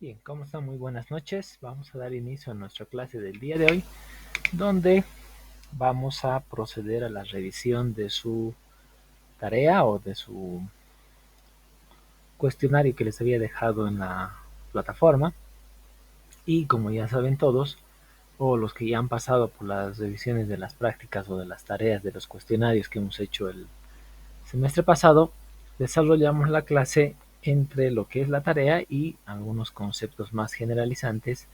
Bien, ¿cómo están? Muy buenas noches. Vamos a dar inicio a nuestra clase del día de hoy, donde vamos a proceder a la revisión de su tarea o de su cuestionario que les había dejado en la plataforma. Y como ya saben todos, o los que ya han pasado por las revisiones de las prácticas o de las tareas de los cuestionarios que hemos hecho el semestre pasado, desarrollamos la clase entre lo que es la tarea y algunos conceptos más generalizantes.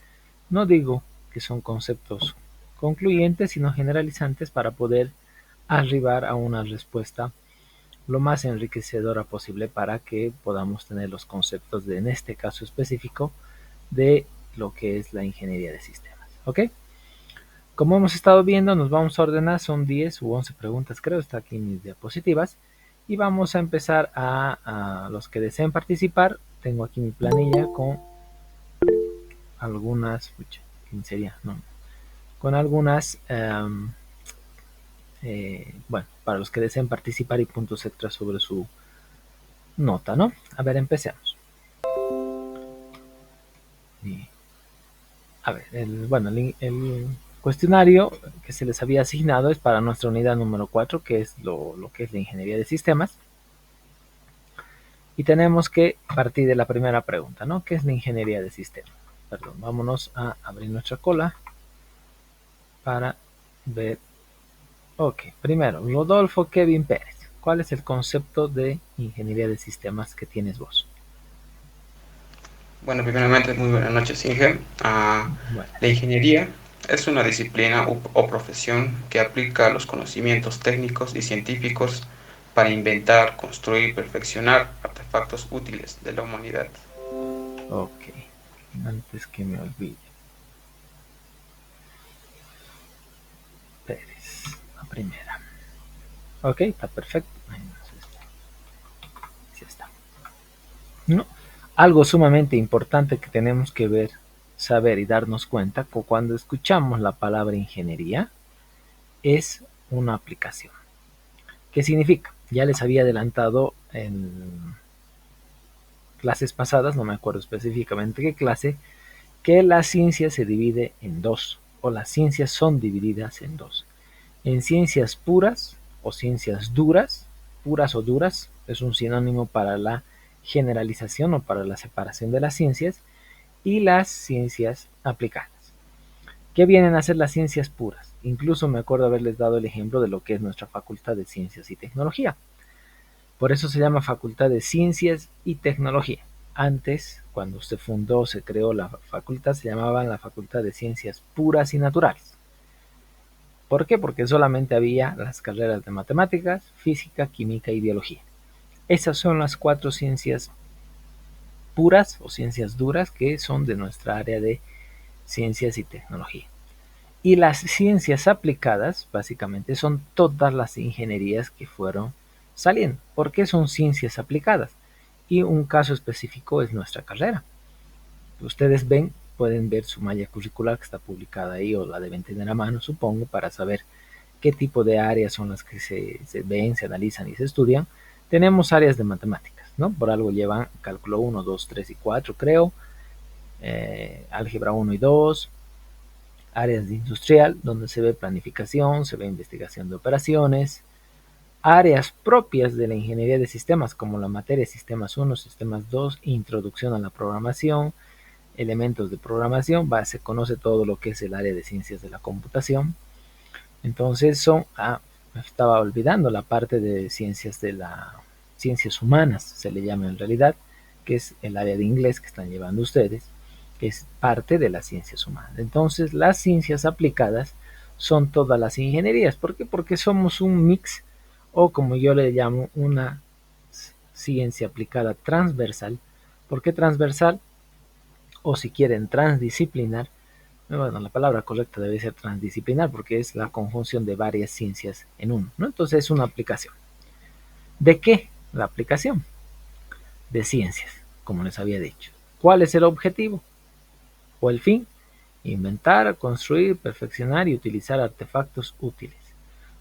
No digo que son conceptos concluyentes, sino generalizantes para poder arribar a una respuesta lo más enriquecedora posible para que podamos tener los conceptos de, en este caso específico, de lo que es la ingeniería de sistemas. ¿Ok? Como hemos estado viendo, nos vamos a ordenar, son 10 u 11 preguntas, creo, está aquí en mis diapositivas, y vamos a empezar a los que deseen participar. Tengo aquí mi planilla con algunas, ¿quién sería? No, con algunas, bueno, para los que deseen participar y puntos extras sobre su nota, ¿no? A ver, empecemos. Y, a ver, bueno, el cuestionario que se les había asignado es para nuestra unidad número 4, que es lo que es la ingeniería de sistemas. Y tenemos que partir de la primera pregunta, ¿no? ¿Qué es la ingeniería de sistemas? Perdón, vámonos a abrir nuestra cola para ver. Ok, primero, Rodolfo Kevin Pérez. ¿Cuál es el concepto de ingeniería de sistemas que tienes vos? Bueno, primeramente, muy buenas noches, Inge. Bueno, La ingeniería es una disciplina o profesión que aplica los conocimientos técnicos y científicos para inventar, construir y perfeccionar artefactos útiles de la humanidad. ok. Antes que me olvide. Pérez, la primera. Ok, está perfecto. Ay, no sé si está. No. Algo sumamente importante que tenemos que ver, saber y darnos cuenta cuando escuchamos la palabra ingeniería es una aplicación. ¿Qué significa? Ya les había adelantado en clases pasadas, no me acuerdo específicamente qué clase, que la ciencia se divide en dos, o las ciencias son divididas en dos. En ciencias puras o ciencias duras, puras o duras, es un sinónimo para la generalización o para la separación de las ciencias, y las ciencias aplicadas. ¿Qué vienen a ser las ciencias puras? Incluso me acuerdo haberles dado el ejemplo de lo que es nuestra Facultad de Ciencias y Tecnología. Por eso se llama Facultad de Ciencias y Tecnología. Antes, cuando se fundó, se creó la facultad, se llamaba la Facultad de Ciencias Puras y Naturales. ¿Por qué? Porque solamente había las carreras de matemáticas, física, química y biología. Esas son las cuatro ciencias puras o ciencias duras que son de nuestra área de ciencias y tecnología. Y las ciencias aplicadas, básicamente, son todas las ingenierías que fueron saliendo. ¿Por qué son ciencias aplicadas? Y un caso específico es nuestra carrera. Ustedes ven, pueden ver su malla curricular que está publicada ahí, o la deben tener a mano, supongo, para saber qué tipo de áreas son las que se ven, se analizan y se estudian. Tenemos áreas de matemáticas, ¿no? Por algo llevan cálculo 1, 2, 3 y 4, creo, álgebra 1 y 2, áreas de industrial, donde se ve planificación, se ve investigación de operaciones, áreas propias de la ingeniería de sistemas, como la materia de sistemas 1, sistemas 2, introducción a la programación, elementos de programación, se conoce todo lo que es el área de ciencias de la computación. Entonces me estaba olvidando la parte de ciencias de la ciencias humanas, se le llama en realidad, que es el área de inglés que están llevando ustedes, que es parte de las ciencias humanas. Entonces, las ciencias aplicadas son todas las ingenierías. ¿Por qué? Porque somos un mix, o como yo le llamo, una ciencia aplicada transversal. ¿Por qué transversal? O si quieren, transdisciplinar. Bueno, la palabra correcta debe ser transdisciplinar porque es la conjunción de varias ciencias en uno, ¿no? Entonces es una aplicación. ¿De qué? La aplicación de ciencias, como les había dicho. ¿Cuál es el objetivo o el fin? Inventar, construir, perfeccionar y utilizar artefactos útiles.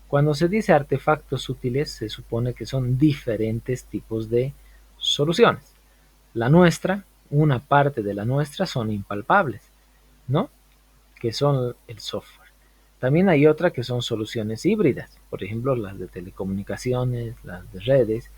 Cuando se dice artefactos útiles, se supone que son diferentes tipos de soluciones. La nuestra una parte de la nuestra son impalpables, ¿no? Que son el software. También hay otra que son soluciones híbridas, por ejemplo, las de telecomunicaciones, las de redes.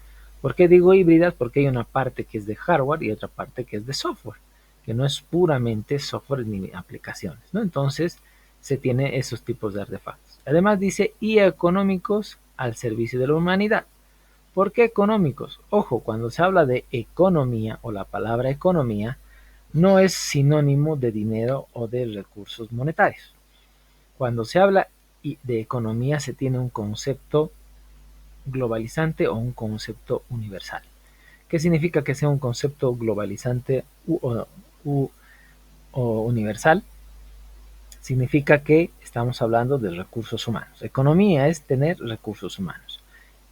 ¿Por qué digo híbridas? Porque hay una parte que es de hardware y otra parte que es de software, que no es puramente software ni aplicaciones, ¿no? Entonces, se tiene esos tipos de artefactos. Además dice, y económicos al servicio de la humanidad. ¿Por qué económicos? Ojo, cuando se habla de economía o la palabra economía, no es sinónimo de dinero o de recursos monetarios. Cuando se habla de economía se tiene un concepto globalizante o un concepto universal. ¿Qué significa que sea un concepto globalizante o universal? Significa que estamos hablando de recursos humanos. Economía es tener recursos humanos.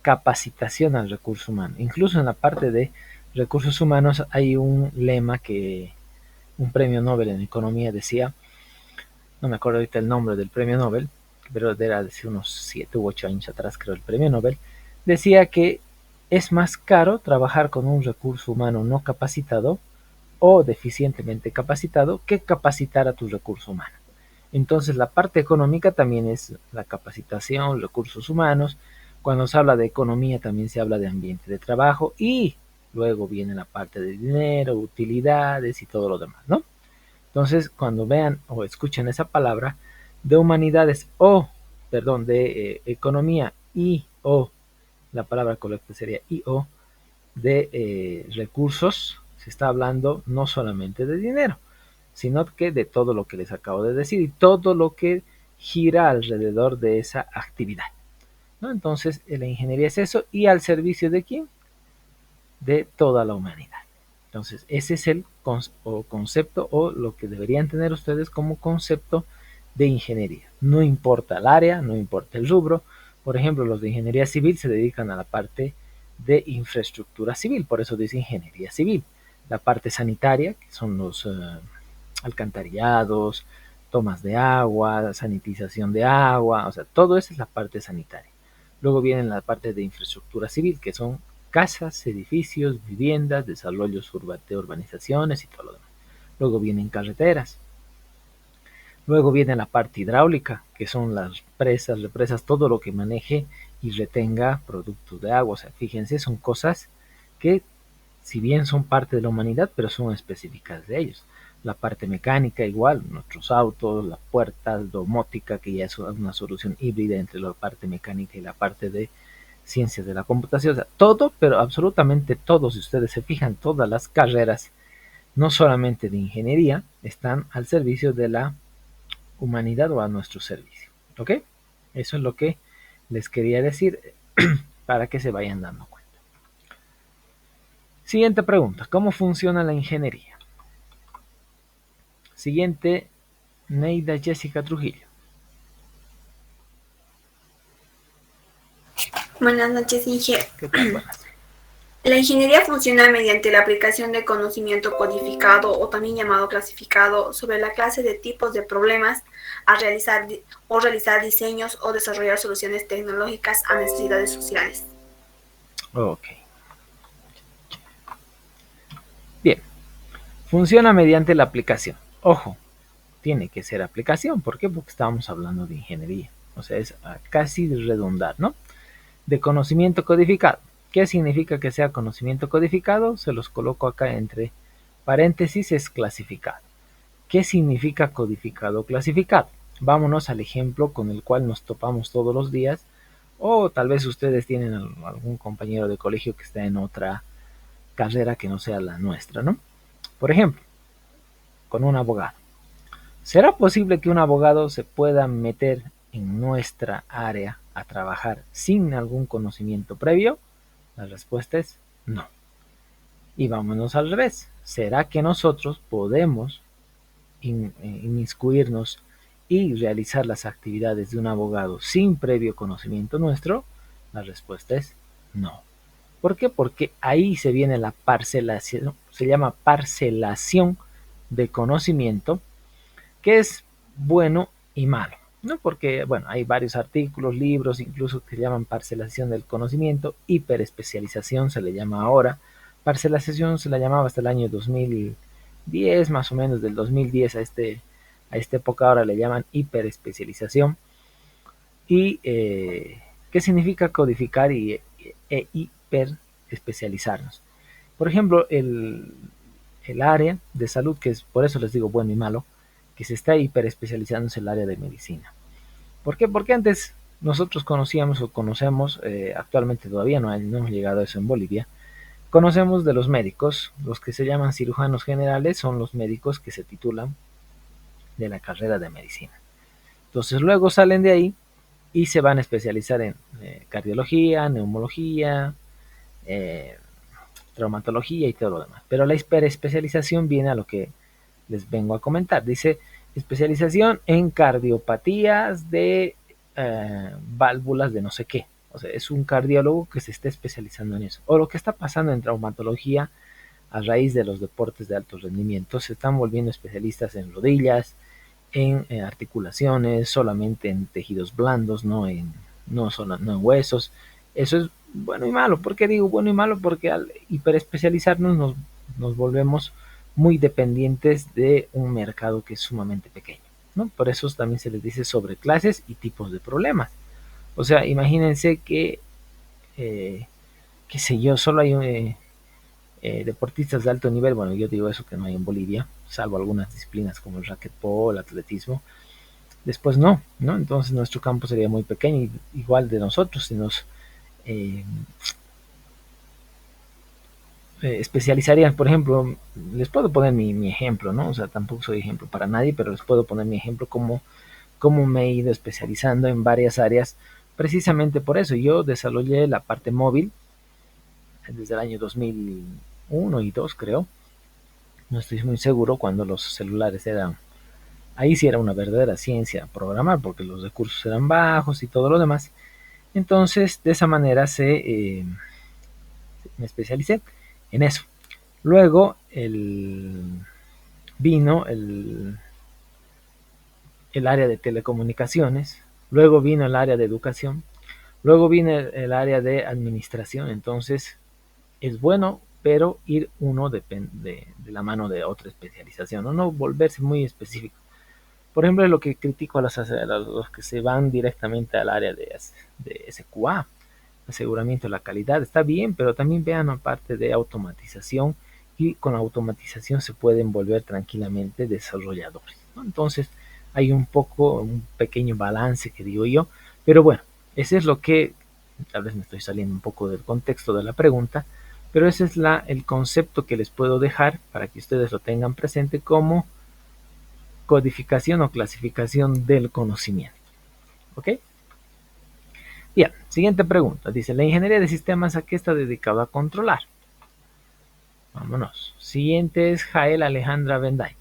Capacitación al recurso humano. Incluso en la parte de recursos humanos hay un lema que un premio Nobel en economía decía, no me acuerdo ahorita el nombre del premio Nobel, pero era de unos 7 u 8 años atrás, creo, el premio Nobel, decía que es más caro trabajar con un recurso humano no capacitado o deficientemente capacitado que capacitar a tu recurso humano. Entonces la parte económica también es la capacitación, recursos humanos. Cuando se habla de economía también se habla de ambiente de trabajo y luego viene la parte de dinero, utilidades y todo lo demás, ¿no? Entonces, cuando vean o escuchen esa palabra de humanidades o, perdón, de economía y o, la palabra correcta sería y o, de recursos, se está hablando no solamente de dinero, sino que de todo lo que les acabo de decir y todo lo que gira alrededor de esa actividad, ¿no? Entonces, la ingeniería es eso y al servicio de quién? De toda la humanidad. Entonces, ese es el concepto o lo que deberían tener ustedes como concepto de ingeniería. No importa el área, no importa el rubro. Por ejemplo, los de ingeniería civil se dedican a la parte de infraestructura civil, por eso dice ingeniería civil. La parte sanitaria, que son los alcantarillados, tomas de agua, sanitización de agua, o sea, todo eso es la parte sanitaria. Luego viene la parte de infraestructura civil, que son casas, edificios, viviendas, desarrollos de urbanizaciones y todo lo demás. Luego vienen carreteras. Luego viene la parte hidráulica, que son las presas, represas, todo lo que maneje y retenga productos de agua. O sea, fíjense, son cosas que si bien son parte de la humanidad, pero son específicas de ellos. La parte mecánica igual, nuestros autos, la puerta, domótica, que ya es una solución híbrida entre la parte mecánica y la parte de ciencias de la computación, o sea, todo, pero absolutamente todo, si ustedes se fijan, todas las carreras, no solamente de ingeniería, están al servicio de la humanidad o a nuestro servicio. ¿Ok? Eso es lo que les quería decir para que se vayan dando cuenta. Siguiente pregunta, ¿cómo funciona la ingeniería? Siguiente, Neida Jessica Trujillo. Buenas noches, Inge. ¿Qué tal? Buenas. La ingeniería funciona mediante la aplicación de conocimiento codificado o también llamado clasificado sobre la clase de tipos de problemas a realizar diseños o desarrollar soluciones tecnológicas a necesidades sociales. Ok. Bien. Funciona mediante la aplicación. Ojo, tiene que ser aplicación. ¿Por qué? Porque estamos hablando de ingeniería. O sea, es casi redundar, ¿no? De conocimiento codificado. ¿Qué significa que sea conocimiento codificado? Se los coloco acá entre paréntesis, es clasificado. ¿Qué significa codificado o clasificado? Vámonos al ejemplo con el cual nos topamos todos los días, o tal vez ustedes tienen algún compañero de colegio que está en otra carrera que no sea la nuestra, ¿no? Por ejemplo, con un abogado. ¿Será posible que un abogado se pueda meter en nuestra área a trabajar sin algún conocimiento previo? La respuesta es no. Y vámonos al revés. ¿Será que nosotros podemos inmiscuirnos y realizar las actividades de un abogado sin previo conocimiento nuestro? La respuesta es no. ¿Por qué? Porque ahí se viene la parcelación, se llama parcelación de conocimiento, que es bueno y malo, ¿no? Porque, bueno, hay varios artículos, libros, incluso que se llaman parcelación del conocimiento, hiperespecialización se le llama ahora, parcelación se la llamaba hasta el año 2000, 2010, más o menos del 2010 a esta época ahora le llaman hiperespecialización. ¿Y qué significa codificar e hiper especializarnos? Por ejemplo, el área de salud, que es por eso les digo bueno y malo, que se está hiper especializando es el área de medicina. ¿Por qué? Porque antes nosotros conocíamos o conocemos, actualmente todavía no hemos llegado a eso en Bolivia, conocemos de los médicos, los que se llaman cirujanos generales son los médicos que se titulan de la carrera de medicina. Entonces luego salen de ahí y se van a especializar en cardiología, neumología, eh, traumatología y todo lo demás. Pero la hiperespecialización viene a lo que les vengo a comentar. Dice especialización en cardiopatías de válvulas de no sé qué. O sea, es un cardiólogo que se está especializando en eso. O lo que está pasando en traumatología a raíz de los deportes de alto rendimiento. Se están volviendo especialistas en rodillas, en articulaciones, solamente en tejidos blandos, no en huesos. Eso es bueno y malo. ¿Por qué digo bueno y malo? Porque al hiperespecializarnos nos volvemos muy dependientes de un mercado que es sumamente pequeño, ¿no? Por eso también se les dice sobre clases y tipos de problemas. O sea, imagínense que, qué sé yo, solo hay deportistas de alto nivel. Bueno, yo digo eso que no hay en Bolivia, salvo algunas disciplinas como el racquetball, el atletismo. Después no, entonces nuestro campo sería muy pequeño, igual de nosotros, si nos eh, especializarían, por ejemplo, les puedo poner mi ejemplo, ¿no? O sea, tampoco soy ejemplo para nadie, pero les puedo poner mi ejemplo cómo me he ido especializando en varias áreas, precisamente por eso. Yo desarrollé la parte móvil desde el año 2001 y 2, creo. No estoy muy seguro cuando los celulares eran. Ahí sí era una verdadera ciencia programar, porque los recursos eran bajos y todo lo demás. Entonces, de esa manera me especialicé en eso. Luego vino el área de telecomunicaciones, luego vino el área de educación, luego vino el área de administración. Entonces, es bueno, pero ir uno depende de la mano de otra especialización, no volverse muy específico. Por ejemplo, lo que critico a los que se van directamente al área de SQA, aseguramiento de la calidad, está bien, pero también vean aparte de automatización, y con la automatización se pueden volver tranquilamente desarrolladores, ¿no? Entonces hay un pequeño balance que digo yo, pero bueno, ese es lo que, tal vez me estoy saliendo un poco del contexto de la pregunta, pero ese es el concepto que les puedo dejar para que ustedes lo tengan presente como codificación o clasificación del conocimiento. ¿Ok? Bien, siguiente pregunta. Dice, ¿la ingeniería de sistemas a qué está dedicada a controlar? Vámonos. Siguiente es Jael Alejandra Benday.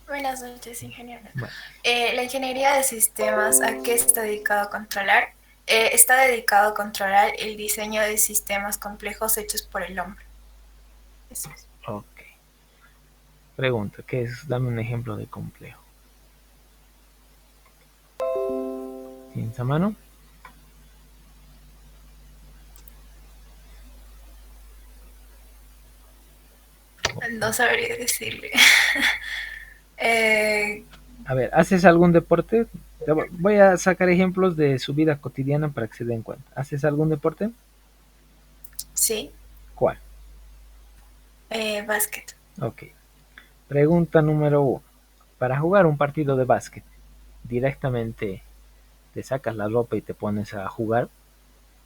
Buenas noches, ingeniero. Bueno. La ingeniería de sistemas, ¿a qué está dedicado a controlar? Está dedicado a controlar el diseño de sistemas complejos hechos por el hombre. Eso es. Ok. Pregunta, ¿qué es? Dame un ejemplo de complejo. ¿Tienes a mano? No sabría decirle. A ver, ¿haces algún deporte? Voy a sacar ejemplos de su vida cotidiana para que se den cuenta. ¿Haces algún deporte? Sí. ¿Cuál? Básquet. Ok. Pregunta número 1. Para jugar un partido de básquet, directamente te sacas la ropa y te pones a jugar.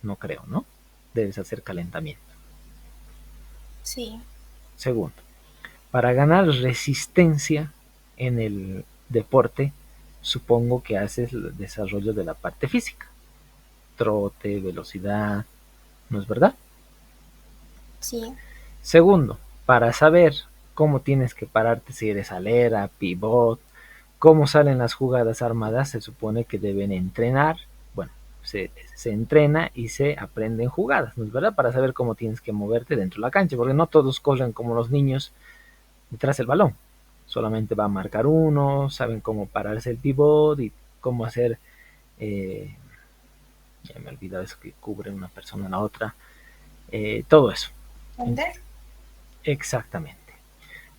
No creo, ¿no? Debes hacer calentamiento. Sí. Segundo, para ganar resistencia en el deporte, supongo que haces el desarrollo de la parte física. Trote, velocidad, ¿no es verdad? Sí. Segundo, para saber cómo tienes que pararte, si eres alera, pivot, cómo salen las jugadas armadas, se supone que deben entrenar. Bueno, se entrena y se aprenden jugadas, ¿no es verdad? Para saber cómo tienes que moverte dentro de la cancha, porque no todos corren como los niños detrás del balón. Solamente va a marcar uno, saben cómo pararse el pivot y cómo hacer, eh, ya me he olvidado eso que cubre una persona a la otra, todo eso. ¿Dónde? Exactamente.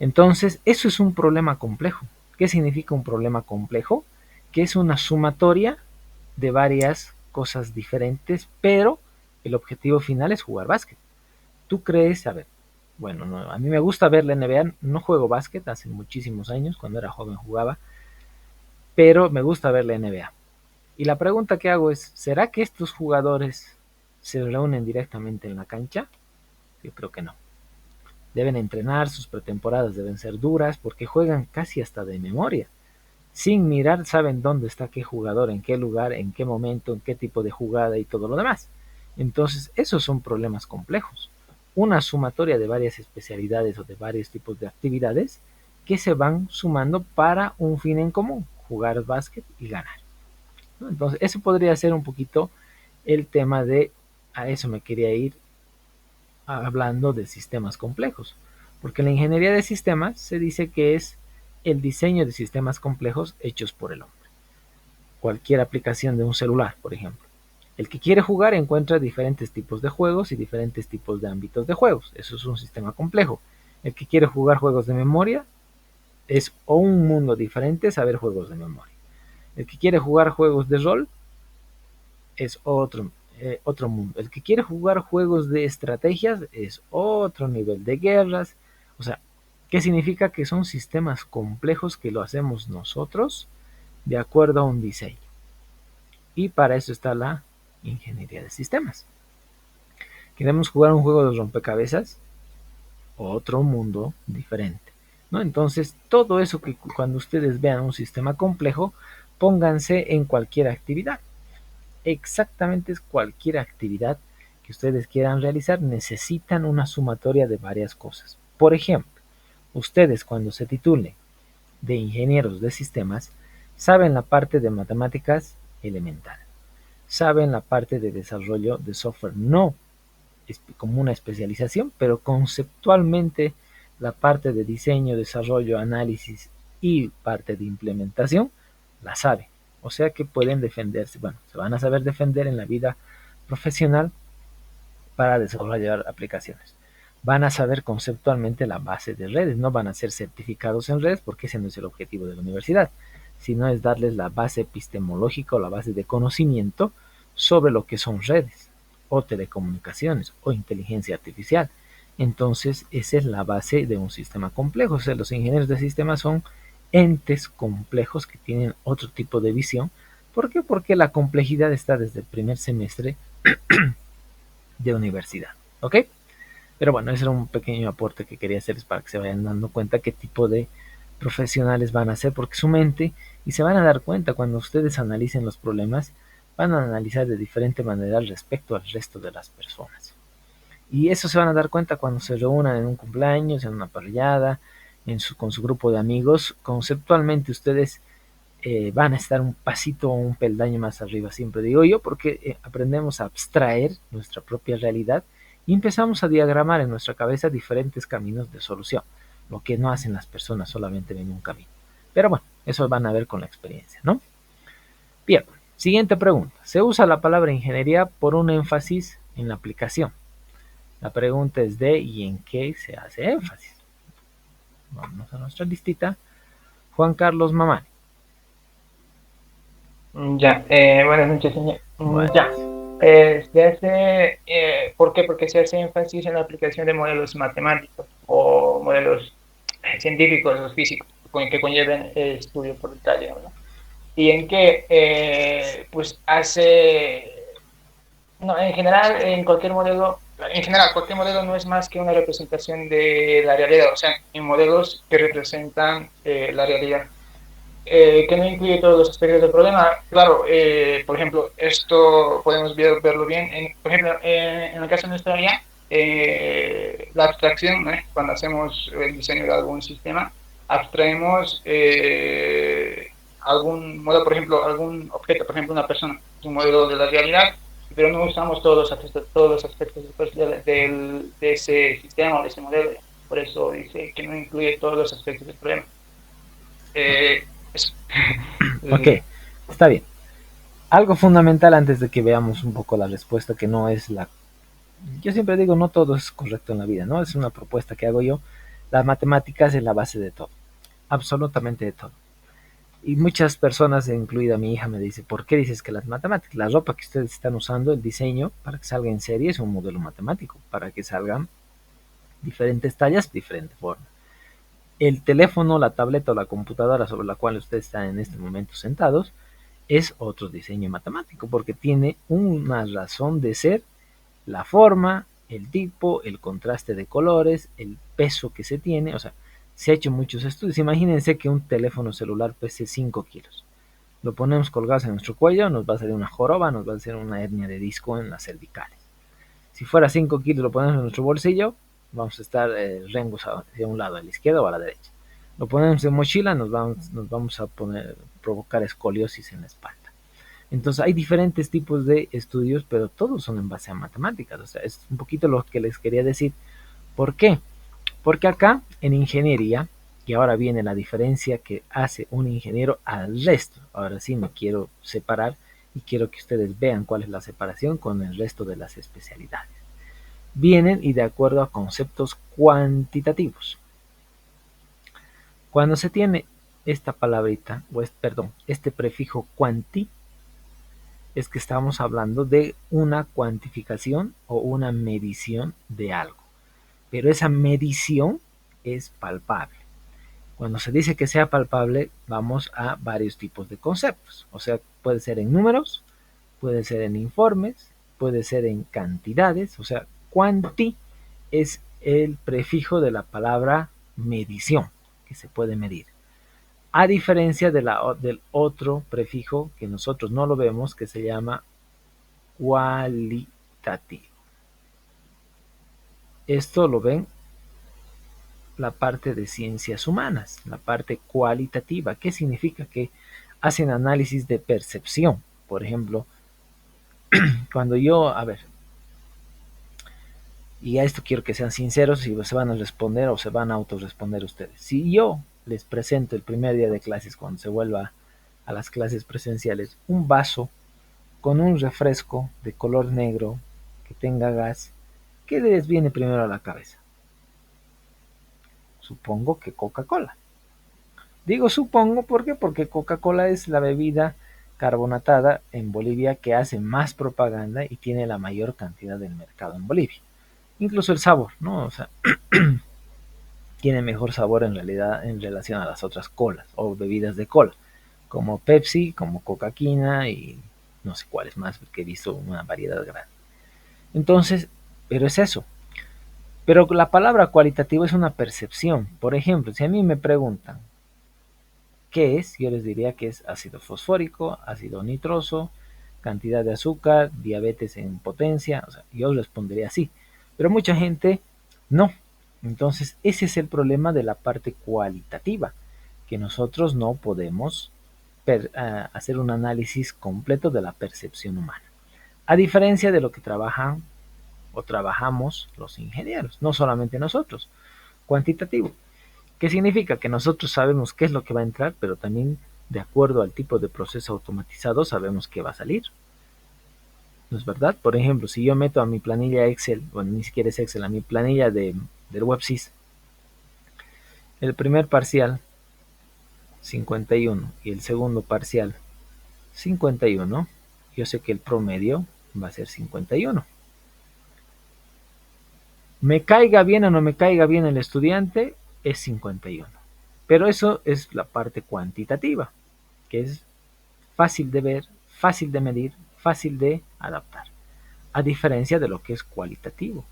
Entonces, eso es un problema complejo. ¿Qué significa un problema complejo? Que es una sumatoria de varias cosas diferentes, pero el objetivo final es jugar básquet. ¿Tú crees? A ver, bueno, no, a mí me gusta ver la NBA, no juego básquet, hace muchísimos años, cuando era joven jugaba, pero me gusta ver la NBA. Y la pregunta que hago es, ¿será que estos jugadores se reúnen directamente en la cancha? Yo creo que no. Deben entrenar, sus pretemporadas deben ser duras, porque juegan casi hasta de memoria. Sin mirar saben dónde está qué jugador, en qué lugar, en qué momento, en qué tipo de jugada y todo lo demás. Entonces, esos son problemas complejos. Una sumatoria de varias especialidades o de varios tipos de actividades que se van sumando para un fin en común, jugar básquet y ganar, ¿no? Entonces, eso podría ser un poquito el tema de, a eso me quería ir hablando de sistemas complejos, porque la ingeniería de sistemas se dice que es el diseño de sistemas complejos hechos por el hombre. Cualquier aplicación de un celular, por ejemplo. El que quiere jugar encuentra diferentes tipos de juegos y diferentes tipos de ámbitos de juegos. Eso es un sistema complejo. El que quiere jugar juegos de memoria es o un mundo diferente saber juegos de memoria. El que quiere jugar juegos de rol es otro mundo. El que quiere jugar juegos de estrategias es otro nivel de guerras. O sea, ¿qué significa? Que son sistemas complejos que lo hacemos nosotros de acuerdo a un diseño. Y para eso está la ingeniería de sistemas. Queremos jugar un juego de rompecabezas, otro mundo diferente, ¿no? Entonces, todo eso que cuando ustedes vean un sistema complejo, pónganse en cualquier actividad. Exactamente es cualquier actividad que ustedes quieran realizar, necesitan una sumatoria de varias cosas. Por ejemplo, ustedes cuando se titulen de ingenieros de sistemas, saben la parte de matemáticas elemental, saben la parte de desarrollo de software, no como una especialización, pero conceptualmente la parte de diseño, desarrollo, análisis y parte de implementación la saben. O sea que pueden defenderse, bueno, se van a saber defender en la vida profesional para desarrollar aplicaciones. Van a saber conceptualmente la base de redes, no van a ser certificados en redes porque ese no es el objetivo de la universidad, sino es darles la base epistemológica o la base de conocimiento sobre lo que son redes o telecomunicaciones o inteligencia artificial. Entonces, esa es la base de un sistema complejo. O sea, los ingenieros de sistemas son entes complejos que tienen otro tipo de visión. ¿Por qué? Porque la complejidad está desde el primer semestre de universidad. ¿Ok? Pero bueno, ese era un pequeño aporte que quería hacerles para que se vayan dando cuenta qué tipo de profesionales van a ser, porque su mente, y se van a dar cuenta cuando ustedes analicen los problemas, van a analizar de diferente manera respecto al resto de las personas. Y eso se van a dar cuenta cuando se reúnan en un cumpleaños, en una parrillada, con su grupo de amigos. Conceptualmente ustedes van a estar un pasito o un peldaño más arriba, siempre digo yo, porque aprendemos a abstraer nuestra propia realidad y empezamos a diagramar en nuestra cabeza diferentes caminos de solución. Lo que no hacen las personas, solamente ven un camino. Pero bueno, eso van a ver con la experiencia, ¿no? Bien, siguiente pregunta. Se usa la palabra ingeniería por un énfasis en la aplicación. La pregunta es de ¿y en qué se hace énfasis? Vamos a nuestra listita. Juan Carlos Mamani. Ya, buenas noches, señor. Bueno. Ya, se hace, ¿por qué? Porque se hace énfasis en la aplicación de modelos matemáticos o modelos científicos o físicos que conlleven estudio por detalle, ¿no? Y en que, pues, hace, no, en general, cualquier modelo no es más que una representación de la realidad, o sea, en modelos que representan la realidad. Que no incluye todos los aspectos del problema. Claro, por ejemplo, esto podemos verlo bien, por ejemplo, en el caso de nuestra área, la abstracción, ¿no? Cuando hacemos el diseño de algún sistema, abstraemos algún modelo, por ejemplo, algún objeto, por ejemplo, una persona, es un modelo de la realidad, pero no usamos todos los aspectos de ese sistema o de ese modelo. Por eso dice que no incluye todos los aspectos del problema. Eso. Ok, está bien. Algo fundamental antes de que veamos un poco la respuesta, que no es la... Yo siempre digo, no todo es correcto en la vida, ¿no? Es una propuesta que hago yo, Las matemáticas es la base de todo, absolutamente de todo. Y muchas personas, incluida mi hija, me dice, ¿por qué dices que las matemáticas? La ropa que ustedes están usando, el diseño, para que salga en serie es un modelo matemático, para que salgan diferentes tallas, diferente forma. El teléfono, la tableta o la computadora sobre la cual ustedes están en este momento sentados es otro diseño matemático, porque tiene una razón de ser, la forma, el tipo, el contraste de colores, el peso que se tiene, o sea, se ha hecho muchos estudios. Imagínense que un teléfono celular pese 5 kilos. Lo ponemos colgados en nuestro cuello, nos va a salir una joroba, nos va a hacer una hernia de disco en las cervicales. Si fuera 5 kilos lo ponemos en nuestro bolsillo, vamos a estar rengos hacia un lado, a la izquierda o a la derecha. Lo ponemos en mochila, nos vamos a provocar escoliosis en la espalda. Entonces hay diferentes tipos de estudios, pero todos son en base a matemáticas. O sea, es un poquito lo que les quería decir. ¿Por qué? Porque acá en ingeniería, y ahora viene la diferencia que hace un ingeniero al resto. Ahora sí me quiero separar y quiero que ustedes vean cuál es la separación con el resto de las especialidades. Vienen y de acuerdo a conceptos cuantitativos. Cuando se tiene esta palabrita, este prefijo cuanti, es que estamos hablando de una cuantificación o una medición de algo. Pero esa medición es palpable. Cuando se dice que sea palpable, vamos a varios tipos de conceptos. O sea, puede ser en números, puede ser en informes, puede ser en cantidades. O sea, cuanti es el prefijo de la palabra medición, que se puede medir. A diferencia del otro prefijo que nosotros no lo vemos, que se llama cualitativo. Esto lo ven la parte de ciencias humanas, la parte cualitativa. ¿Qué significa? Que hacen análisis de percepción. Por ejemplo, cuando yo, y a esto quiero que sean sinceros si se van a responder o se van a autorresponder ustedes. Si yo les presento el primer día de clases, cuando se vuelva a las clases presenciales, un vaso con un refresco de color negro que tenga gas, ¿qué les viene primero a la cabeza? Supongo que Coca-Cola. Digo supongo, ¿por qué? Porque Coca-Cola es la bebida carbonatada en Bolivia que hace más propaganda y tiene la mayor cantidad del mercado en Bolivia. Incluso el sabor, ¿no? O sea, tiene mejor sabor en realidad en relación a las otras colas o bebidas de cola, como Pepsi, como Coca-Quina y no sé cuáles más, porque he visto una variedad grande. Entonces, pero es eso. Pero la palabra cualitativa es una percepción. Por ejemplo, si a mí me preguntan qué es, yo les diría que es ácido fosfórico, ácido nitroso, cantidad de azúcar, diabetes en potencia. O sea, yo respondería así. Pero mucha gente no. Entonces, ese es el problema de la parte cualitativa, que nosotros no podemos hacer un análisis completo de la percepción humana. A diferencia de lo que trabajan o trabajamos los ingenieros, no solamente nosotros. Cuantitativo. ¿Qué significa? Que nosotros sabemos qué es lo que va a entrar, pero también de acuerdo al tipo de proceso automatizado sabemos qué va a salir. ¿No es verdad? Por ejemplo, si yo meto a mi planilla Excel, bueno, ni siquiera es Excel, a mi planilla del WebSys, el primer parcial 51 y el segundo parcial 51, yo sé que el promedio va a ser 51. Me caiga bien o no me caiga bien el estudiante, es 51. Pero eso es la parte cuantitativa, que es fácil de ver, fácil de medir, fácil de adaptar. A diferencia de lo que es cualitativo.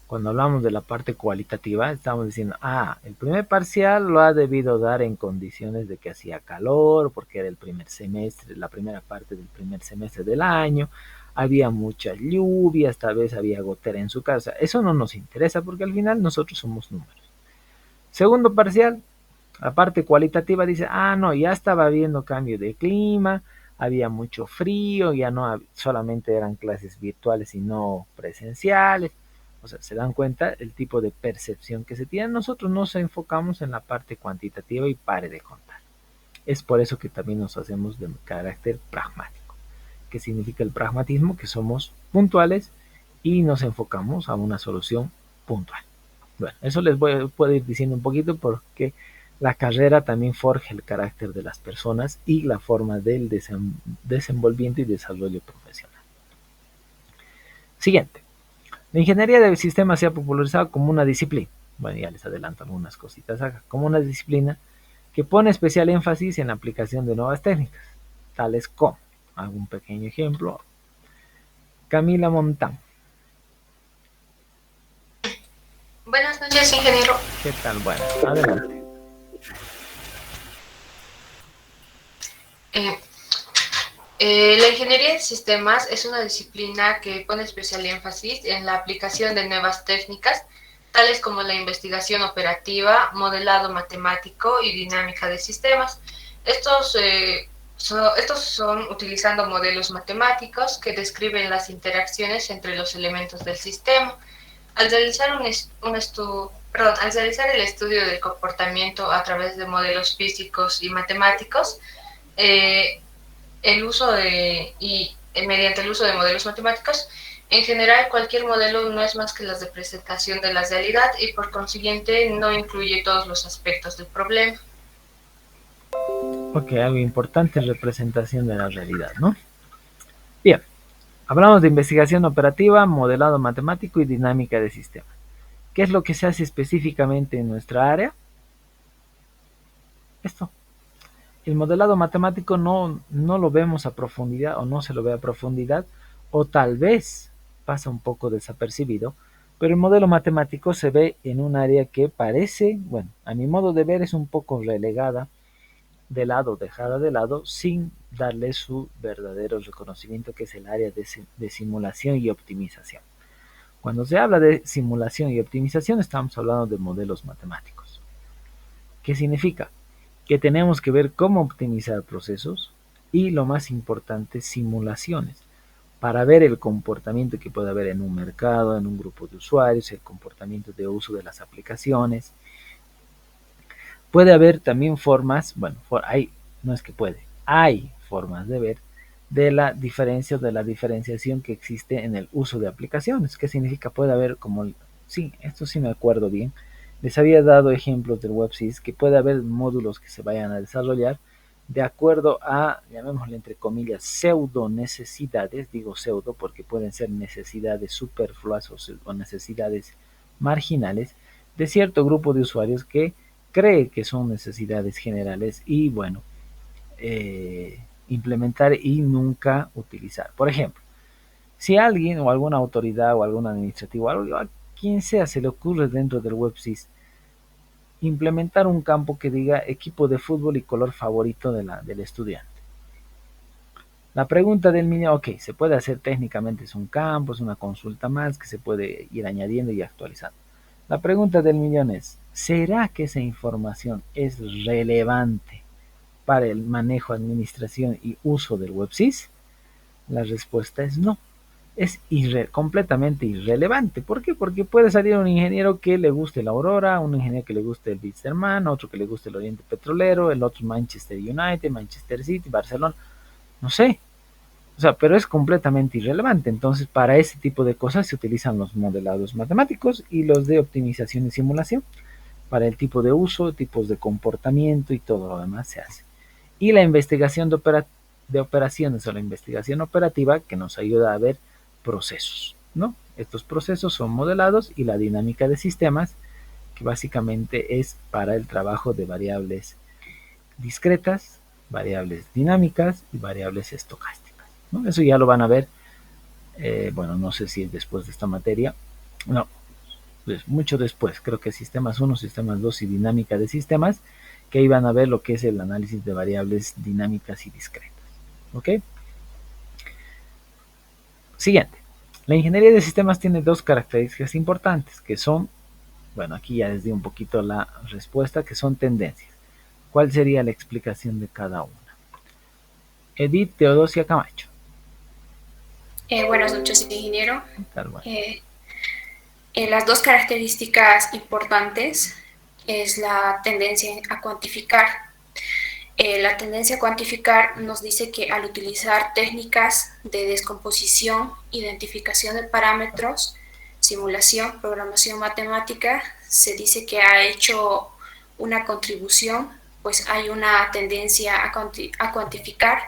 Cuando hablamos de la parte cualitativa, estamos diciendo, el primer parcial lo ha debido dar en condiciones de que hacía calor, porque era el primer semestre, la primera parte del primer semestre del año, había muchas lluvias, tal vez había gotera en su casa. Eso no nos interesa porque al final nosotros somos números. Segundo parcial, la parte cualitativa dice, no, ya estaba habiendo cambio de clima, había mucho frío, ya no solamente eran clases virtuales y no presenciales. O sea, se dan cuenta el tipo de percepción que se tiene. Nosotros nos enfocamos en la parte cuantitativa y pare de contar. Es por eso que también nos hacemos de carácter pragmático. ¿Qué significa el pragmatismo? Que somos puntuales y nos enfocamos a una solución puntual. Bueno, eso puedo ir diciendo un poquito porque la carrera también forja el carácter de las personas y la forma del desenvolvimiento y desarrollo profesional. Siguiente. La ingeniería de sistemas se ha popularizado como una disciplina. Bueno, ya les adelanto algunas cositas acá. Como una disciplina que pone especial énfasis en la aplicación de nuevas técnicas, tales como, hago un pequeño ejemplo, Camila Montán. Buenas noches, ingeniero. ¿Qué tal? Bueno, adelante. La ingeniería de sistemas es una disciplina que pone especial énfasis en la aplicación de nuevas técnicas, tales como la investigación operativa, modelado matemático y dinámica de sistemas. Estos son utilizando modelos matemáticos que describen las interacciones entre los elementos del sistema. Al realizar al realizar el estudio del comportamiento a través de modelos físicos y matemáticos, mediante el uso de modelos matemáticos, en general cualquier modelo no es más que la representación de la realidad y por consiguiente no incluye todos los aspectos del problema. Ok, algo importante es representación de la realidad, ¿no? Bien, hablamos de investigación operativa, modelado matemático y dinámica de sistemas. ¿Qué es lo que se hace específicamente en nuestra área? Esto. El modelado matemático no lo vemos a profundidad o no se lo ve a profundidad o tal vez pasa un poco desapercibido, pero el modelo matemático se ve en un área que parece, bueno, a mi modo de ver es un poco relegada de lado, dejada de lado, sin darle su verdadero reconocimiento, que es el área de simulación y optimización. Cuando se habla de simulación y optimización, estamos hablando de modelos matemáticos. ¿Qué significa? Que tenemos que ver cómo optimizar procesos y, lo más importante, simulaciones, para ver el comportamiento que puede haber en un mercado, en un grupo de usuarios, el comportamiento de uso de las aplicaciones. Puede haber también formas, bueno, no es que hay formas de ver de la diferenciación que existe en el uso de aplicaciones. ¿Qué significa? Puede haber sí, esto sí me acuerdo bien, les había dado ejemplos del WebSys, que puede haber módulos que se vayan a desarrollar de acuerdo a, llamémosle entre comillas, pseudo necesidades, digo pseudo porque pueden ser necesidades superfluas o necesidades marginales de cierto grupo de usuarios que cree que son necesidades generales y bueno, implementar y nunca utilizar. Por ejemplo, si alguien o alguna autoridad o algún administrativo, a quien sea se le ocurre dentro del WebSys implementar un campo que diga equipo de fútbol y color favorito del estudiante. La pregunta del millón, ok, se puede hacer técnicamente, es un campo, es una consulta más que se puede ir añadiendo y actualizando. La pregunta del millón es, ¿será que esa información es relevante para el manejo, administración y uso del WebSys? La respuesta es no. Es completamente irrelevante. ¿Por qué? Porque puede salir un ingeniero que le guste la Aurora, un ingeniero que le guste el Wilstermann, otro que le guste el Oriente Petrolero, el otro Manchester United, Manchester City, Barcelona, no sé. O sea, pero es completamente irrelevante. Entonces, para ese tipo de cosas se utilizan los modelados matemáticos y los de optimización y simulación. Para el tipo de uso, tipos de comportamiento y todo lo demás se hace. Y la investigación de operaciones o la investigación operativa que nos ayuda a ver procesos, ¿no? Estos procesos son modelados y la dinámica de sistemas, que básicamente es para el trabajo de variables discretas, variables dinámicas y variables estocásticas, ¿no? Eso ya lo van a ver, bueno, no sé si es después de esta materia, no, pues mucho después, creo que sistemas 1, sistemas 2 y dinámica de sistemas, que ahí van a ver lo que es el análisis de variables dinámicas y discretas, ¿ok? Siguiente. La ingeniería de sistemas tiene dos características importantes, que son, bueno, aquí ya les di un poquito la respuesta, que son tendencias. ¿Cuál sería la explicación de cada una? Edith Teodosia Camacho. Buenas noches, ingeniero. Bueno. Las dos características importantes es la tendencia a cuantificar. La tendencia a cuantificar nos dice que al utilizar técnicas de descomposición, identificación de parámetros, se simulación, programación matemática, se dice que ha hecho una contribución, pues hay una tendencia a cuantificar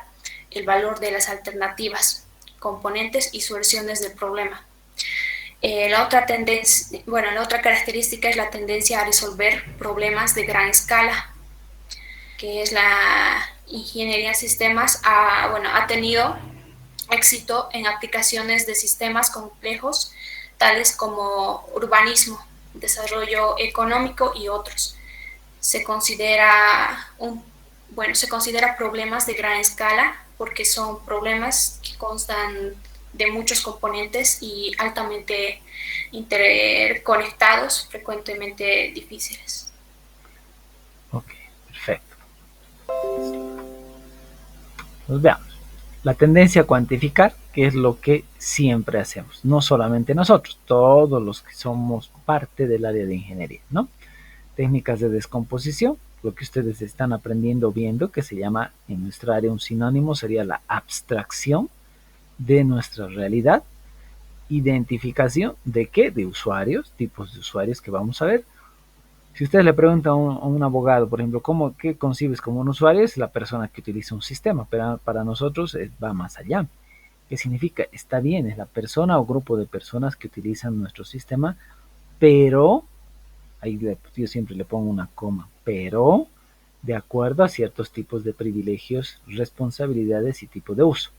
el valor de las alternativas, componentes y soluciones del problema. La otra característica es la tendencia a resolver problemas de gran escala, que es la ingeniería de sistemas, ha tenido éxito en aplicaciones de sistemas complejos, tales como urbanismo, desarrollo económico y otros. Se considera problemas de gran escala porque son problemas que constan de muchos componentes y altamente interconectados, frecuentemente difíciles. Ok, perfecto. Pues veamos. La tendencia a cuantificar, que es lo que siempre hacemos, no solamente nosotros, todos los que somos parte del área de ingeniería, ¿no? Técnicas de descomposición, lo que ustedes están aprendiendo viendo, que se llama en nuestra área un sinónimo, sería la abstracción de nuestra realidad. Identificación de qué, de usuarios, tipos de usuarios que vamos a ver. Si ustedes le preguntan a un abogado, por ejemplo, ¿qué concibes como un usuario? Es la persona que utiliza un sistema, pero para nosotros va más allá. ¿Qué significa? Está bien, es la persona o grupo de personas que utilizan nuestro sistema, pero, ahí yo siempre le pongo una coma, pero de acuerdo a ciertos tipos de privilegios, responsabilidades y tipo de uso.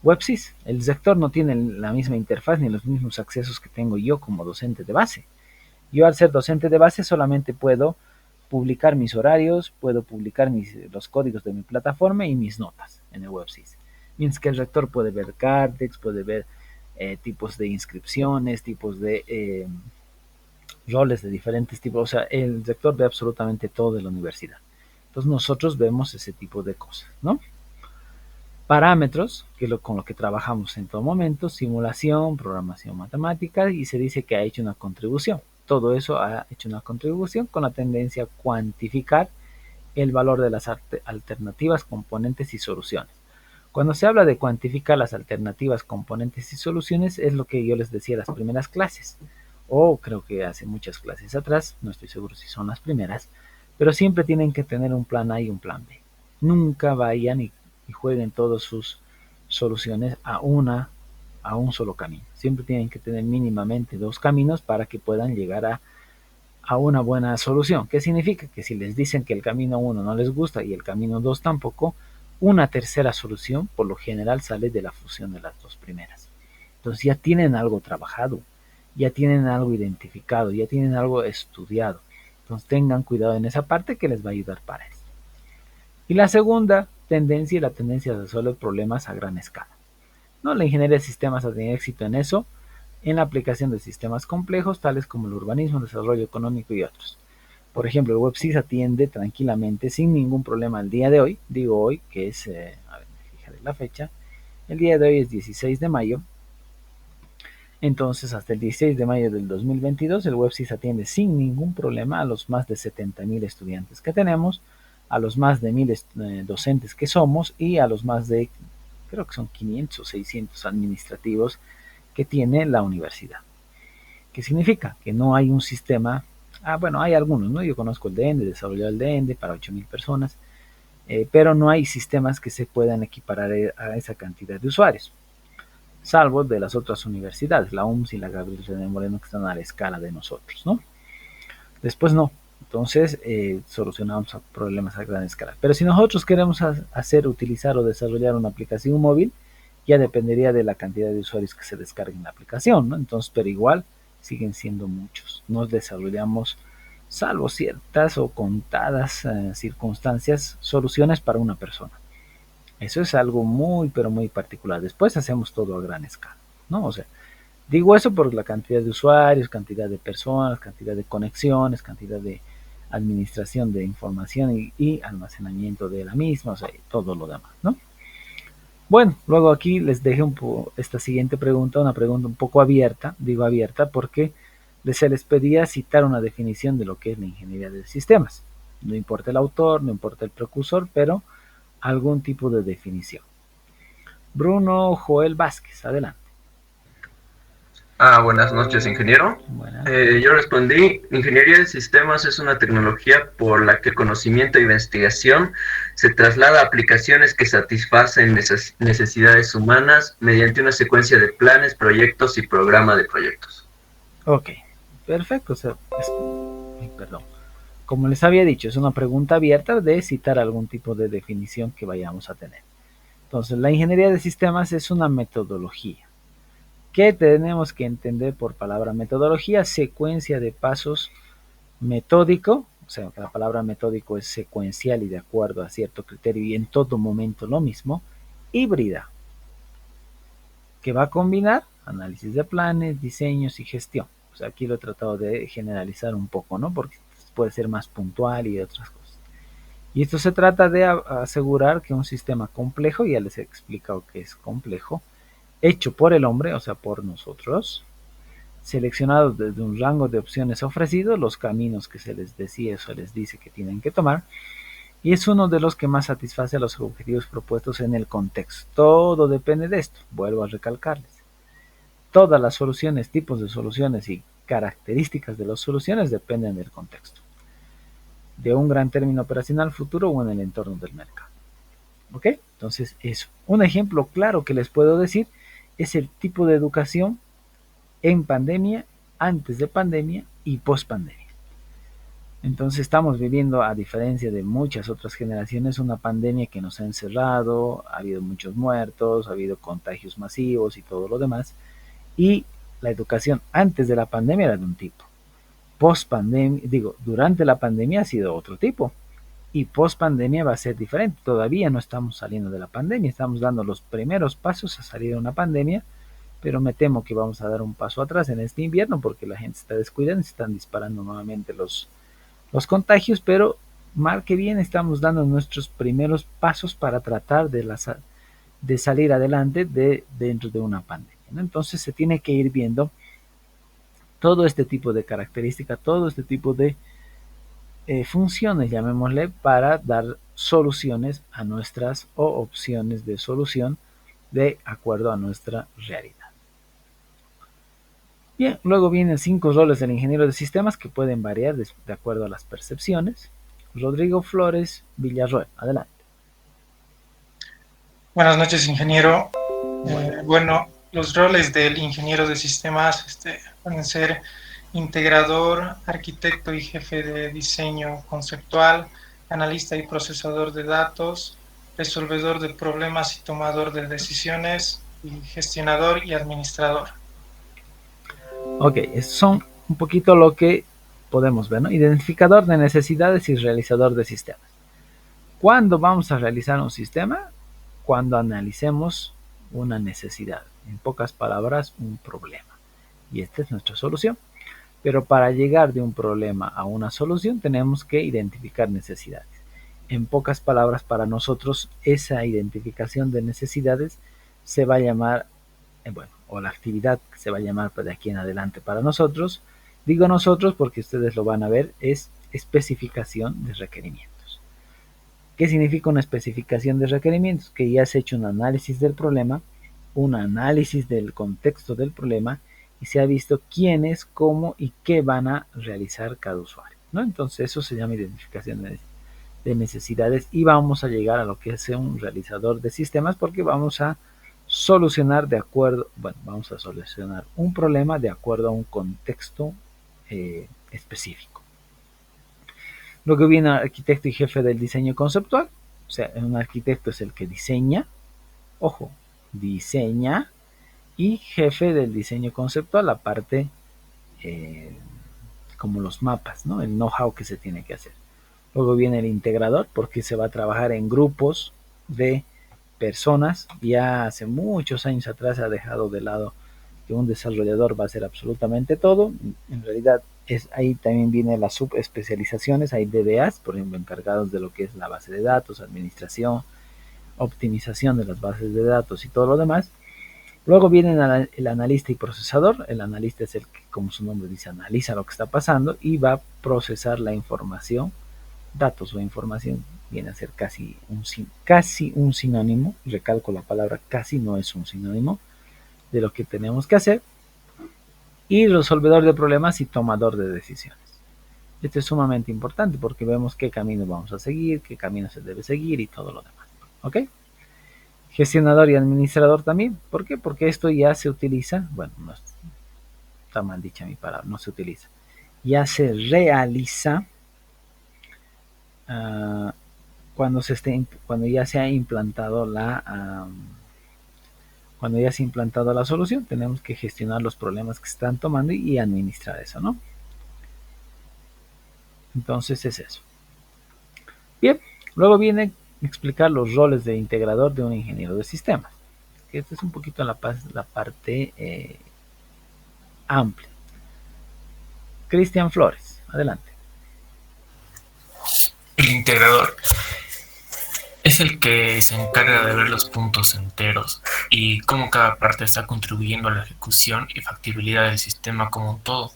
WebSys, el sector no tiene la misma interfaz ni los mismos accesos que tengo yo como docente de base. Yo al ser docente de base solamente puedo publicar mis horarios, puedo publicar los códigos de mi plataforma y mis notas en el WebSys. Mientras que el rector puede ver Cardex, puede ver tipos de inscripciones, tipos de roles de diferentes tipos. O sea, el rector ve absolutamente todo de la universidad. Entonces nosotros vemos ese tipo de cosas, ¿no? Parámetros, que es con lo que trabajamos en todo momento, simulación, programación matemática, y se dice que ha hecho una contribución. Todo eso ha hecho una contribución con la tendencia a cuantificar el valor de las alternativas, componentes y soluciones. Cuando se habla de cuantificar las alternativas, componentes y soluciones, es lo que yo les decía en las primeras clases, o creo que hace muchas clases atrás, no estoy seguro si son las primeras, pero siempre tienen que tener un plan A y un plan B. Nunca vayan y jueguen todas sus soluciones a un solo camino. Siempre tienen que tener mínimamente dos caminos para que puedan llegar a una buena solución. ¿Qué significa? Que si les dicen que el camino 1 no les gusta y el camino 2 tampoco, una tercera solución por lo general sale de la fusión de las dos primeras. Entonces ya tienen algo trabajado, ya tienen algo identificado, ya tienen algo estudiado. Entonces tengan cuidado en esa parte que les va a ayudar para esto. Y la segunda tendencia es la tendencia de resolver problemas a gran escala. ¿No? La ingeniería de sistemas ha tenido éxito en eso, en la aplicación de sistemas complejos, tales como el urbanismo, el desarrollo económico y otros. Por ejemplo, el WebSys atiende tranquilamente, sin ningún problema, el día de hoy, digo hoy, que es, a ver, me fijaré la fecha, el día de hoy es 16 de mayo, entonces hasta el 16 de mayo del 2022 el WebSys atiende sin ningún problema a los más de 70,000 estudiantes que tenemos, a los más de 1,000 docentes que somos y a los más de, creo que son 500 o 600 administrativos que tiene la universidad. ¿Qué significa? Que no hay un sistema, bueno, hay algunos, ¿no? Yo conozco el DENDE, desarrollado el DENDE para 8,000 personas, pero no hay sistemas que se puedan equiparar a esa cantidad de usuarios, salvo de las otras universidades, la UMS y la Gabriel René Moreno, que están a la escala de nosotros, ¿no? Después no. Entonces solucionamos problemas a gran escala. Pero si nosotros queremos utilizar o desarrollar una aplicación móvil, ya dependería de la cantidad de usuarios que se descarguen la aplicación, ¿no? Entonces, pero igual siguen siendo muchos. Nos desarrollamos, salvo ciertas o contadas circunstancias, soluciones para una persona. Eso es algo muy, pero muy particular. Después hacemos todo a gran escala, ¿no? O sea, digo eso por la cantidad de usuarios, cantidad de personas, cantidad de conexiones, cantidad de administración de información y almacenamiento de la misma, o sea, todo lo demás, ¿no? Bueno, luego aquí les dejé esta siguiente pregunta, una pregunta un poco abierta, digo abierta porque se les pedía citar una definición de lo que es la ingeniería de sistemas. No importa el autor, no importa el precursor, pero algún tipo de definición. Bruno Joel Vázquez, adelante. Buenas noches, ingeniero. Buenas. Yo respondí, ingeniería de sistemas es una tecnología por la que el conocimiento e investigación se traslada a aplicaciones que satisfacen necesidades humanas mediante una secuencia de planes, proyectos y programa de proyectos. Ok, perfecto. O sea, perdón. Como les había dicho, es una pregunta abierta de citar algún tipo de definición que vayamos a tener. Entonces, la ingeniería de sistemas es una metodología. ¿Qué tenemos que entender por palabra metodología? Secuencia de pasos metódico, o sea, la palabra metódico es secuencial y de acuerdo a cierto criterio y en todo momento lo mismo. Híbrida, que va a combinar análisis de planes, diseños y gestión. O sea, aquí lo he tratado de generalizar un poco, ¿no? Porque puede ser más puntual y otras cosas. Y esto se trata de asegurar que un sistema complejo, ya les he explicado que es complejo, hecho por el hombre, o sea, por nosotros, seleccionados desde un rango de opciones ofrecidos, los caminos que se les decía o se les dice que tienen que tomar, y es uno de los que más satisface a los objetivos propuestos en el contexto. Todo depende de esto, vuelvo a recalcarles. Todas las soluciones, tipos de soluciones y características de las soluciones dependen del contexto, de un gran término operacional futuro o en el entorno del mercado. ¿Ok? Entonces, eso. Un ejemplo claro que les puedo decir es el tipo de educación en pandemia, antes de pandemia y post pandemia. Entonces estamos viviendo, a diferencia de muchas otras generaciones, una pandemia que nos ha encerrado, ha habido muchos muertos, ha habido contagios masivos y todo lo demás. Y la educación antes de la pandemia era de un tipo. Post pandemia, durante la pandemia ha sido otro tipo. Y post pandemia va a ser diferente. Todavía no estamos saliendo de la pandemia, estamos dando los primeros pasos a salir de una pandemia, pero me temo que vamos a dar un paso atrás en este invierno porque la gente está descuidando, se están disparando nuevamente los contagios, pero mal que bien estamos dando nuestros primeros pasos para tratar de salir adelante dentro de una pandemia, ¿no? Entonces se tiene que ir viendo todo este tipo de características, todo este tipo de funciones, llamémosle, para dar soluciones a nuestras o opciones de solución de acuerdo a nuestra realidad. Bien, luego vienen 5 roles del ingeniero de sistemas que pueden variar de acuerdo a las percepciones. Rodrigo Flores Villarroel, adelante. Buenas noches, ingeniero. Bueno, los roles del ingeniero de sistemas pueden ser integrador, arquitecto y jefe de diseño conceptual, analista y procesador de datos, resolvedor de problemas y tomador de decisiones, y gestionador y administrador. Ok, son un poquito lo que podemos ver, ¿no? Identificador de necesidades y realizador de sistemas. ¿Cuándo vamos a realizar un sistema? Cuando analicemos una necesidad, en pocas palabras, un problema. Y esta es nuestra solución. Pero para llegar de un problema a una solución tenemos que identificar necesidades. En pocas palabras, para nosotros esa identificación de necesidades se va a llamar, o la actividad que se va a llamar de aquí en adelante para nosotros, digo nosotros porque ustedes lo van a ver, es especificación de requerimientos. ¿Qué significa una especificación de requerimientos? Que ya se ha hecho un análisis del problema, un análisis del contexto del problema y se ha visto quiénes, cómo y qué van a realizar cada usuario, ¿no? Entonces eso se llama identificación de necesidades y vamos a llegar a lo que es un realizador de sistemas porque vamos a solucionar vamos a solucionar un problema de acuerdo a un contexto específico. Luego viene el arquitecto y jefe del diseño conceptual, o sea, un arquitecto es el que diseña, ojo, diseña, y jefe del diseño conceptual, la parte como los mapas, ¿no? El know-how que se tiene que hacer. Luego viene el integrador, porque se va a trabajar en grupos de personas. Ya hace muchos años atrás se ha dejado de lado que un desarrollador va a hacer absolutamente todo. En realidad, ahí también vienen las subespecializaciones. Hay DBAs, por ejemplo, encargados de lo que es la base de datos, administración, optimización de las bases de datos y todo lo demás. Luego viene el analista y procesador. El analista es el que, como su nombre dice, analiza lo que está pasando y va a procesar la información. Datos o información viene a ser casi un sinónimo. Recalco la palabra casi, no es un sinónimo de lo que tenemos que hacer. y resolvedor de problemas y tomador de decisiones. Esto es sumamente importante porque vemos qué camino vamos a seguir, qué camino se debe seguir y todo lo demás. ¿Ok? Gestionador y administrador también. ¿Por qué? Porque esto ya se utiliza, bueno, no está mal dicha mi palabra, no se utiliza. Ya se realiza cuando ya se ha implantado cuando ya se ha implantado la solución. Tenemos que gestionar los problemas que se están tomando y administrar eso, ¿no? Entonces es eso. Bien, luego viene explicar los roles de integrador de un ingeniero de sistemas. Esta es un poquito la parte amplia. Cristian Flores, adelante. El integrador es el que se encarga de ver los puntos enteros y cómo cada parte está contribuyendo a la ejecución y factibilidad del sistema como un todo,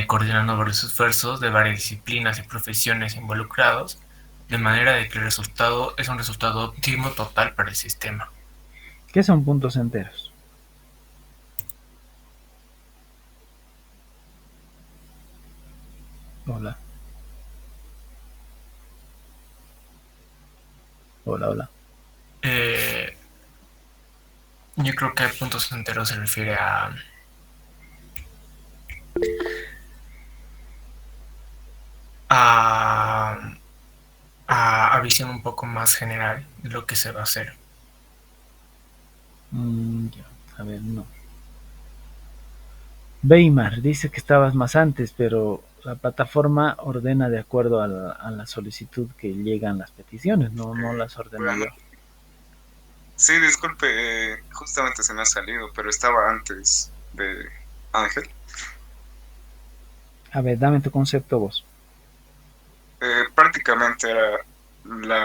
coordinando los esfuerzos de varias disciplinas y profesiones involucrados, de manera de que el resultado es un resultado óptimo total para el sistema. ¿Qué son puntos enteros? Hola. Hola. Yo creo que puntos enteros se refiere a visión un poco más general de lo que se va a hacer. A ver, no. Weimar dice que estabas más antes, pero la plataforma ordena de acuerdo a la solicitud que llegan las peticiones, no las ordena yo. Sí, disculpe, justamente se me ha salido, pero estaba antes de Ángel. A ver, dame tu concepto vos. Prácticamente era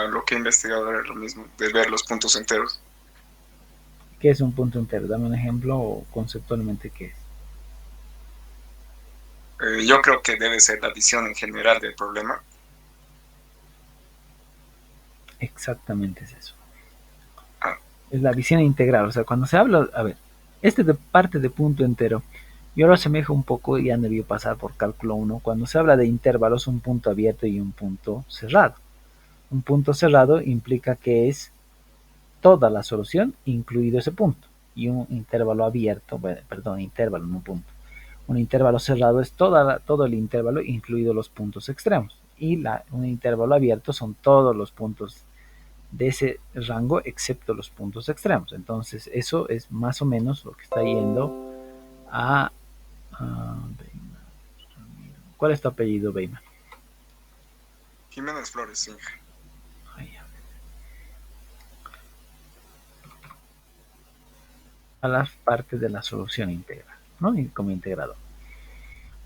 lo que he investigado, era lo mismo, de ver los puntos enteros. ¿Qué es un punto entero? Dame un ejemplo o conceptualmente qué es. Yo creo que debe ser la visión en general del problema. Exactamente es eso. Es la visión integral. O sea, cuando se habla, a ver, de parte de punto entero, yo lo asemejo un poco, ya debió pasar por cálculo 1, cuando se habla de intervalos, un punto abierto y un punto cerrado. Un punto cerrado implica que es toda la solución, incluido ese punto. Y un intervalo abierto, intervalo, no punto. Un intervalo cerrado es todo el intervalo, incluido los puntos extremos. Y un intervalo abierto son todos los puntos de ese rango, excepto los puntos extremos. Entonces, eso es más o menos lo que está yendo a... ¿Cuál es tu apellido, Weimar? Jiménez Flores, sí. A las partes de la solución integral, ¿no? Y como integrador.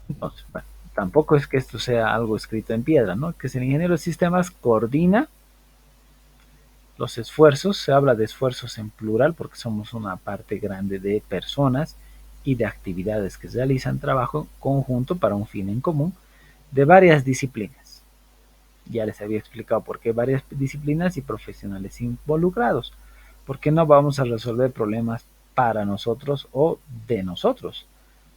Entonces, bueno, tampoco es que esto sea algo escrito en piedra, ¿no? Que el ingeniero de sistemas coordina los esfuerzos, se habla de esfuerzos en plural porque somos una parte grande de personas y de actividades que realizan trabajo conjunto para un fin en común de varias disciplinas. Ya les había explicado por qué varias disciplinas y profesionales involucrados, porque no vamos a resolver problemas para nosotros o de nosotros.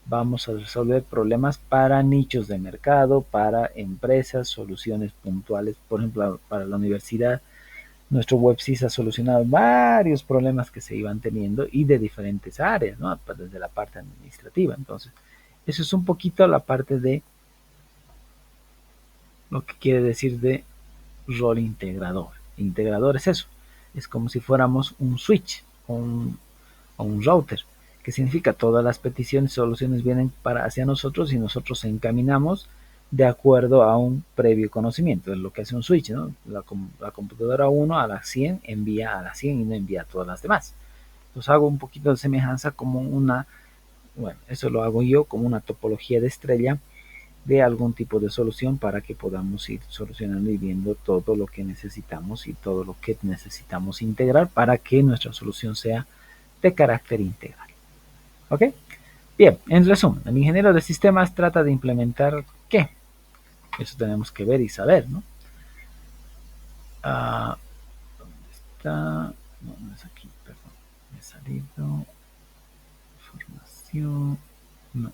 Vamos a resolver problemas para nichos de mercado, para empresas, soluciones puntuales, por ejemplo, para la universidad. Nuestro WebSys ha solucionado varios problemas que se iban teniendo y de diferentes áreas, ¿no? Desde la parte administrativa. Entonces, eso es un poquito la parte de lo que quiere decir de rol integrador. Integrador es eso. Es como si fuéramos un switch o un router, que significa todas las peticiones y soluciones vienen hacia nosotros y nosotros encaminamos de acuerdo a un previo conocimiento. Es lo que hace un switch, ¿no? La computadora 1 a la 100 envía a la 100 y no envía a todas las demás. Entonces hago un poquito de semejanza como eso lo hago yo como una topología de estrella de algún tipo de solución para que podamos ir solucionando y viendo todo lo que necesitamos y todo lo que necesitamos integrar para que nuestra solución sea de carácter integral. ¿Ok? Bien, en resumen, el ingeniero de sistemas trata de implementar ¿qué? Eso tenemos que ver y saber, ¿no? ¿Dónde está? No es aquí, perdón. Me he salido. Formación. No.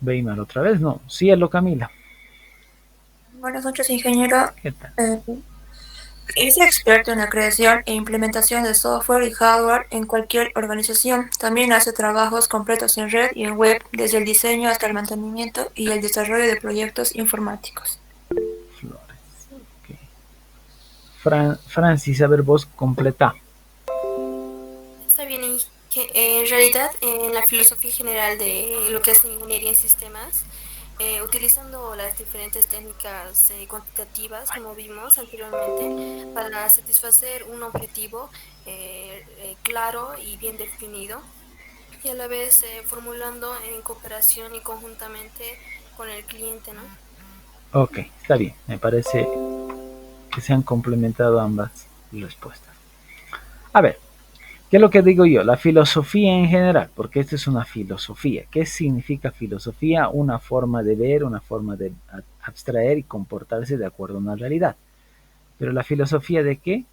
Weimar otra vez, no. Cielo, Camila. Buenas noches, ingeniero. ¿Qué tal? Es experto en la creación e implementación de software y hardware en cualquier organización. También hace trabajos completos en red y en web, desde el diseño hasta el mantenimiento y el desarrollo de proyectos informáticos. Flores. Okay. Francis, a ver, vos completa. Está bien, en realidad, en la filosofía general de lo que es ingeniería en sistemas, utilizando las diferentes técnicas cuantitativas, como vimos anteriormente, para satisfacer un objetivo claro y bien definido, y a la vez formulando en cooperación y conjuntamente con el cliente, ¿no? Ok, está bien. Me parece que se han complementado ambas respuestas. A ver, ¿qué es lo que digo yo? La filosofía en general, porque esta es una filosofía. ¿Qué significa filosofía? Una forma de ver, una forma de abstraer y comportarse de acuerdo a una realidad. Pero la filosofía ¿de qué?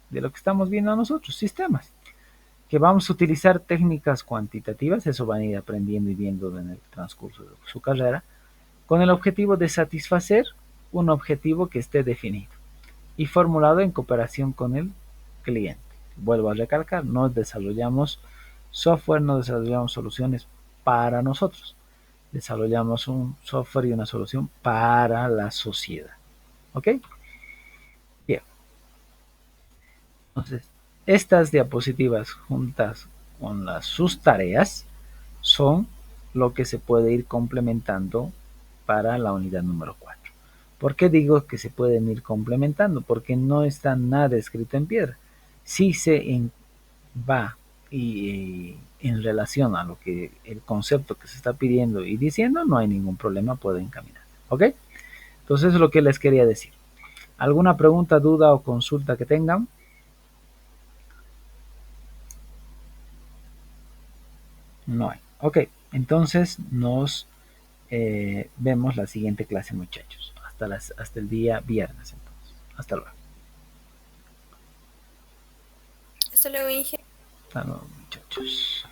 De lo que estamos viendo nosotros, sistemas. Que vamos a utilizar técnicas cuantitativas, eso van a ir aprendiendo y viendo en el transcurso de su carrera, con el objetivo de satisfacer un objetivo que esté definido y formulado en cooperación con el cliente. Vuelvo a recalcar, no desarrollamos software, no desarrollamos soluciones para nosotros, desarrollamos un software y una solución para la sociedad. ¿Ok? Bien. Entonces, estas diapositivas juntas con sus tareas son lo que se puede ir complementando para la unidad número 4. ¿Por qué digo que se pueden ir complementando? Porque no está nada escrito en piedra. Si se va y en relación a lo que el concepto que se está pidiendo y diciendo, no hay ningún problema, pueden caminar. ¿Ok? Entonces eso es lo que les quería decir. ¿Alguna pregunta, duda o consulta que tengan? No hay. Ok, entonces nos vemos la siguiente clase, muchachos. Hasta el día viernes, entonces. Hasta luego. Hasta luego, Inge. Hasta luego, muchachos.